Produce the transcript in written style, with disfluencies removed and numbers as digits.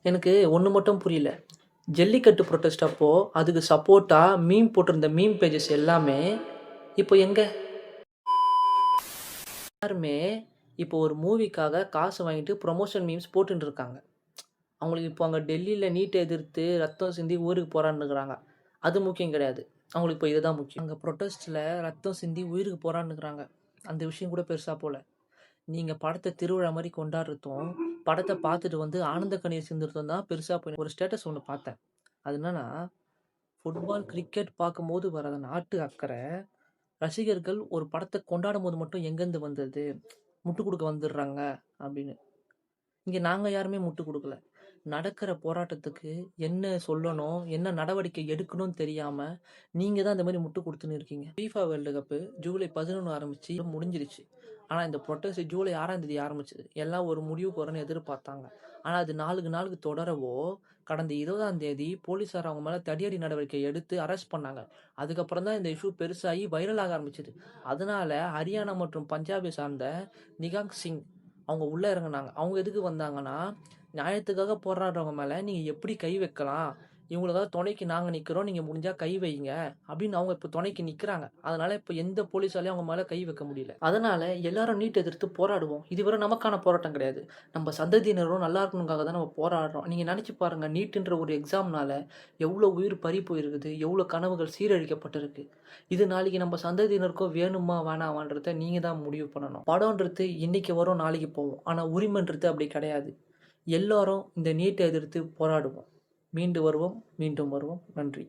எனக்கு ஒண்ணு மட்டும் புரியல. ஜல்லிக்கட்டு புரொட்டஸ்ட் அப்போ, அதுக்கு சப்போர்ட்டா மீம் போட்டிருந்த மீம் பேஜஸ் எல்லாமே, இப்போ எங்க? எல்லாருமே இப்போ ஒரு மூவிக்காக காசு வாங்கிட்டு ப்ரொமோஷன் மீம்ஸ் போட்டுட்டு இருக்காங்க. அவங்களுக்கு இப்போ அங்க டெல்லியில நீட்ட எதிர்த்து ரத்தம் சிந்தி ஊருக்கு போராடினுருக்காங்க. அது முக்கியம் கிடையாது. அவங்களுக்கு இப்போ இதுதான் முக்கியம். அங்க புரொட்டஸ்ட்ல ரத்தம் சிந்தி உயிருக்கு போராடினுருக்காங்க. அந்த விஷயம் கூட பெருசா போல. நீங்க படத்த திருவிழா மாரி கொண்டாடுறதும், படத்த பார்த்துட்டு வந்து ஆனந்த கண்ணீர் சிந்துறதும் தான் பெருசா போய் ஒரு ஸ்டேட்டஸ் ஒண்ணு பார்த்தேன். அது என்னன்னா, ஃபுட்பால், கிரிக்கெட் பார்க்கும்போது வராத நாட்டு அக்கறை, ரசிகர்கள் ஒரு படத்த கொண்டாடும்போது மட்டும் எங்கேருந்து வந்தது? முட்டு குடுக்க வந்துடுறாங்க அப்படின்னு. இங்க நாங்க யாருமே முட்டு குடுக்கல. நடக்கிற போராட்டத்துக்கு என்ன சொல்லணும்? என்ன நடவடிக்கை எடுக்கணும்னு தெரியாம, நீங்க தான் இந்த மாரி முட்டு குடுத்துன்னு இருக்கீங்க. FIFA வேர்ல்டு கப் ஜூலை 11 ஆரம்பிச்சு முடிஞ்சிருச்சு. ஆனா இந்த புரொட்டஸ்ட் ஜூலை 6ஆம் தேதி ஆரம்பிச்சது. எல்லாம் ஒரு முடிவுக்கு வரும்னு எதிர்பார்த்தாங்க. ஆனா அது நாளுக்கு நாளுக்கு தொடரவோ, கடந்த 20ஆம் தேதி போலீசார் அவங்க மேல தடியடி நடவடிக்கை எடுத்து அரெஸ்ட் பண்ணாங்க. அதுக்கப்புறம் தான் இந்த இஷ்யூ பெருசாகி வைரல் ஆக ஆரம்பிச்சது. அதனால ஹரியானா மற்றும் பஞ்சாபை சார்ந்த நிகாங் சிங் அவங்க உள்ள இறங்குனாங்க. அவங்க எதுக்கு வந்தாங்கன்னா, நியாயத்துக்காக போராடுறவங்க மேல நீங்க எப்படி கை வைக்கலாம்? இவங்களுக்காக துணைக்கு நாங்க நிக்கிறோம். நீங்க முடிஞ்சா கை வைங்க. அப்படின்னு அவங்க இப்ப துணைக்கு நிக்கிறாங்க. அதனால இப்ப எந்த போலீஸாலயும் அவங்க மேல கை வைக்க முடியல. அதனால எல்லாரும் நீட் எதிர்த்து போராடுவோம். இது வெறும் நமக்கான போராட்டம் கிடையாது. நம்ம சந்ததியினரும் நல்லா இருக்கணும்காக தான் நம்ம போராடுறோம். நீங்க நினைச்சு பாருங்க. நீட்ன்ற ஒரு எக்ஸாம்னால எவ்வளோ உயிர் பறி போயிருக்குது. எவ்வளோ கனவுகள் சீரழிக்கப்பட்டிருக்கு. இது நாளைக்கு நம்ம சந்ததியினருக்கும் வேணுமா வேணாமான்றத நீங்க தான் முடிவு பண்ணணும். படம்ன்றது இன்னைக்கு வரும் நாளைக்கு போகும். ஆனா உரிமைன்றது அப்படி கிடையாது. எல்லாரும் இந்த நீட்டை எதிர்த்து போராடுவோம். மீண்டு வருவோம், மீண்டும் வருவோம். நன்றி.